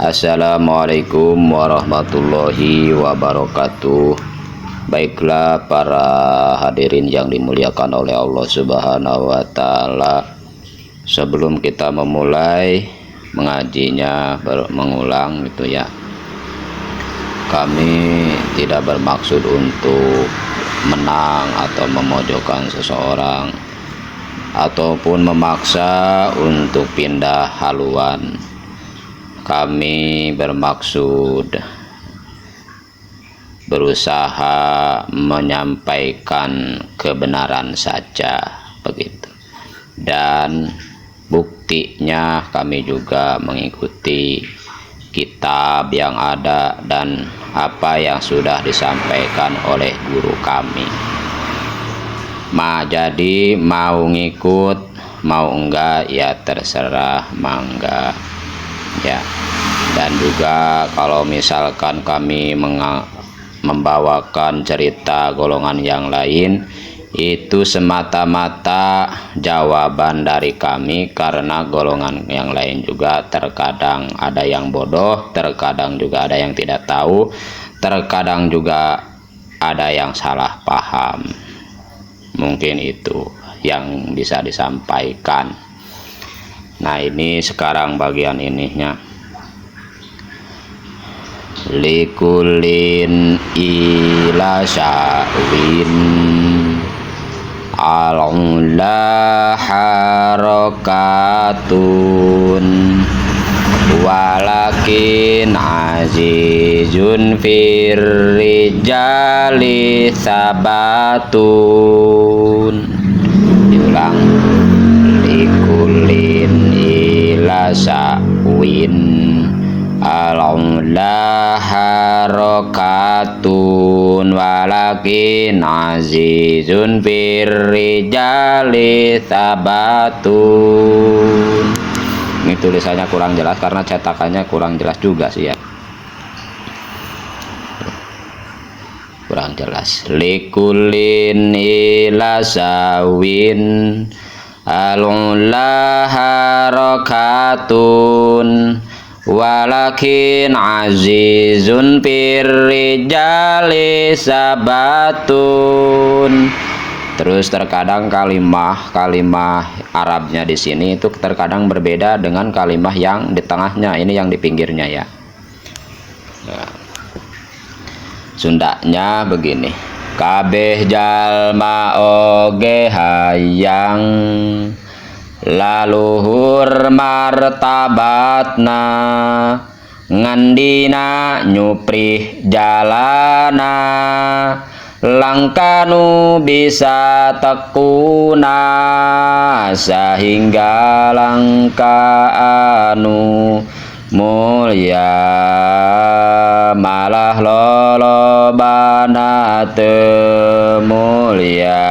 Assalamualaikum warahmatullahi wabarakatuh. Baiklah para hadirin yang dimuliakan oleh Allah Subhanahu wa taala. Sebelum kita memulai mengajinya mengulang gitu ya. Kami tidak bermaksud untuk menang atau memojokkan seseorang ataupun memaksa untuk pindah haluan. Kami bermaksud berusaha menyampaikan kebenaran saja begitu, dan buktinya kami juga mengikuti kitab yang ada dan apa yang sudah disampaikan oleh guru kami. Jadi mau ngikut mau enggak ya terserah, mangga ya. Dan juga kalau misalkan kami membawakan cerita golongan yang lain, itu semata-mata jawaban dari kami, karena golongan yang lain juga terkadang ada yang bodoh, terkadang juga ada yang tidak tahu, terkadang juga ada yang salah paham. Mungkin itu yang bisa disampaikan. Nah, ini sekarang bagian ininya. Likulin ila sya'win al'ula harakatun walakin azizun firrijali sabatun. Diulang. Likulin ila sya'win al'ula harakatun walakin azizun firrijali sabatun. Ini tulisannya kurang jelas karena cetakannya kurang jelas juga sih ya, kurang jelas. Likulin ila sawin al'ula harakatun walakin azizun firrijali sabatun. Terus terkadang kalimah Arabnya di sini itu terkadang berbeda dengan kalimah yang di tengahnya, ini yang di pinggirnya ya. Nah, Sundanya begini. Kabeh jalma oge hayang laluhur martabatna ngandina nyuprih jalana langkanu bisa tekuna sehingga langka anu mulia malah lolobana teu mulia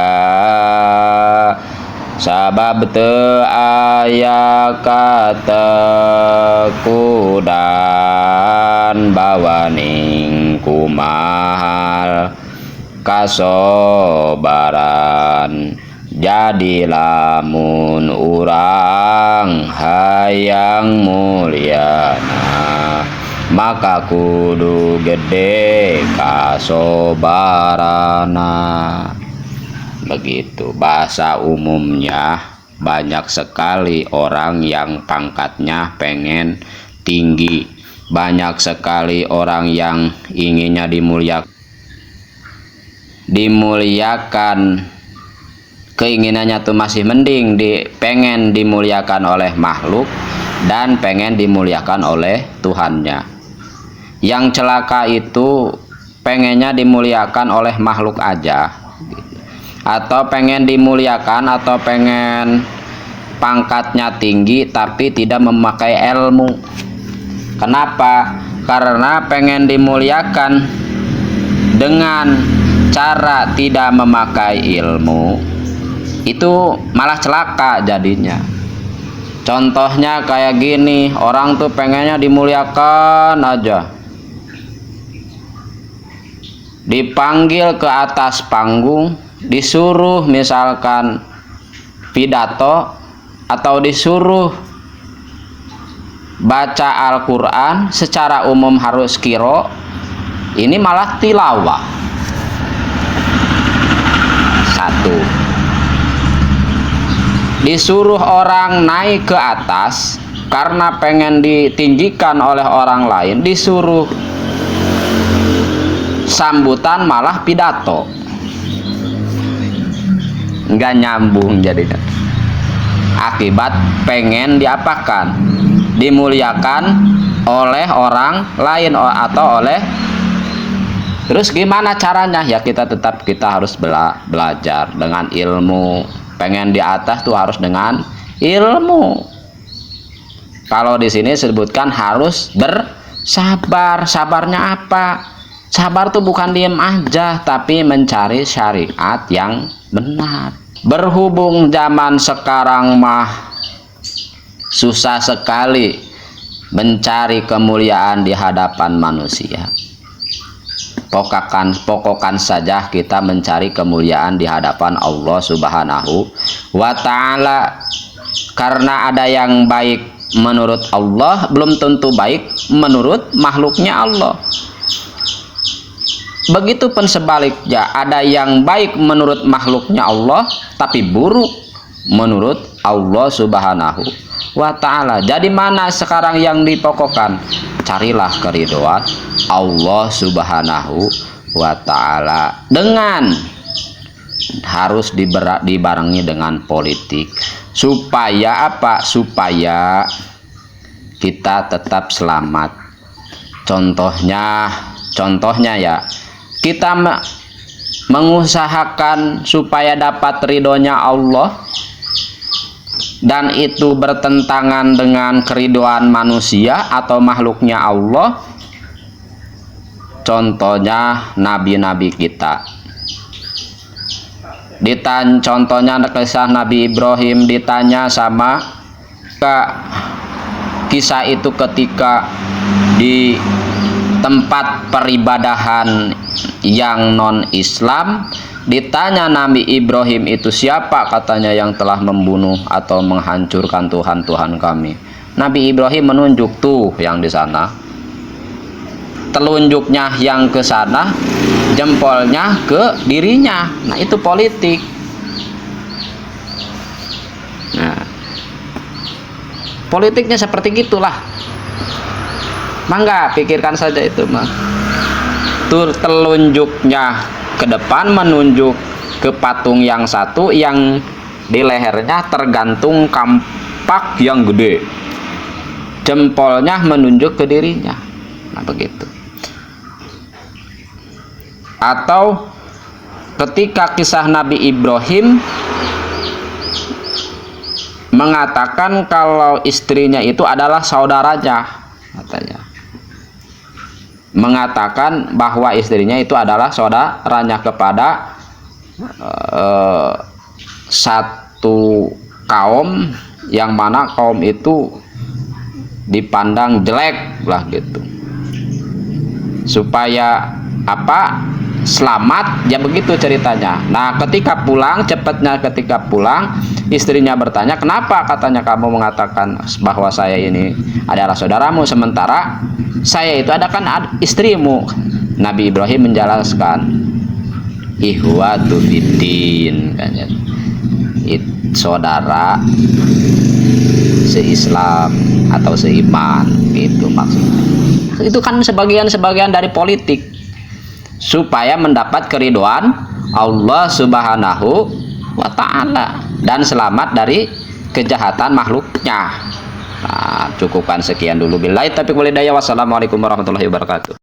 sabab teu aya katekudan bawaning kumahal kasobaran. Jadi lamun urang hayang mulyana maka kudu gede kasobarana. Begitu bahasa umumnya. Banyak sekali orang yang pangkatnya pengen tinggi, banyak sekali orang yang inginnya dimuliakan, keinginannya tuh masih mending pengen dimuliakan oleh makhluk dan pengen dimuliakan oleh Tuhannya. Yang celaka itu pengennya dimuliakan oleh makhluk aja, atau pengen dimuliakan atau pengen pangkatnya tinggi tapi tidak memakai ilmu. Kenapa? Karena pengen dimuliakan dengan cara tidak memakai ilmu, itu malah celaka jadinya. Contohnya kayak gini, orang tuh pengennya dimuliakan aja, dipanggil ke atas panggung, disuruh misalkan pidato atau disuruh baca Al-Quran secara umum harus qiro, ini malah tilawah. Satu, disuruh orang naik ke atas karena pengen ditinggikan oleh orang lain, disuruh sambutan malah pidato. Nggak nyambung jadinya. Akibat pengen diapakan? Dimuliakan oleh orang lain atau oleh. Terus gimana caranya? Ya kita harus belajar dengan ilmu. Pengen di atas tuh harus dengan ilmu. Kalau di sini disebutkan harus bersabar. Sabarnya apa? Sabar tuh bukan diem aja, tapi mencari syariat yang benar. Berhubung zaman sekarang mah susah sekali mencari kemuliaan di hadapan manusia. Pokokan saja kita mencari kemuliaan di hadapan Allah Subhanahu wa Ta'ala. Karena ada yang baik menurut Allah, belum tentu baik menurut makhluknya Allah. Begitupun sebaliknya, ada yang baik menurut makhluknya Allah tapi buruk menurut Allah Subhanahu wa Ta'ala. Jadi mana sekarang yang dipokokkan? Carilah keridhaan Allah Subhanahu wa Ta'ala, dengan harus dibarengi dengan politik. Supaya apa? Supaya kita tetap selamat. Contohnya ya, kita mengusahakan supaya dapat ridhonya Allah, dan itu bertentangan dengan keridhaan manusia atau makhluknya Allah. Contohnya nabi-nabi kita. Contohnya kisah Nabi Ibrahim ditanya sama kisah itu ketika di tempat peribadahan yang non-Islam, ditanya Nabi Ibrahim itu siapa, katanya yang telah membunuh atau menghancurkan Tuhan-Tuhan kami. Nabi Ibrahim menunjuk tuh yang di sana, telunjuknya yang ke sana, jempolnya ke dirinya. Nah itu politik. Nah politiknya seperti gitulah. Mangga pikirkan saja itu mah. Telunjuknya ke depan menunjuk ke patung yang satu, yang di lehernya tergantung kampak yang gede, jempolnya menunjuk ke dirinya. Nah begitu. Atau ketika kisah Nabi Ibrahim mengatakan kalau istrinya itu adalah saudaranya, katanya. Mengatakan bahwa istrinya itu adalah saudaranya kepada satu kaum yang mana kaum itu dipandang jelek lah gitu. Supaya apa? Selamat, ya begitu ceritanya. Nah ketika pulang, ketika pulang istrinya bertanya, kenapa, katanya, kamu mengatakan bahwa saya ini adalah saudaramu sementara saya itu ada kan istrimu. Nabi Ibrahim menjelaskan, ihwatu fiddin, saudara seislam atau seiman, gitu maksudnya. Itu kan sebagian dari politik supaya mendapat keridhaan Allah Subhanahu wa Ta'ala dan selamat dari kejahatan makhluknya. Nah, cukupkan sekian dulu. Billahi taufiq wal hidayah. Wassalamualaikum warahmatullahi wabarakatuh.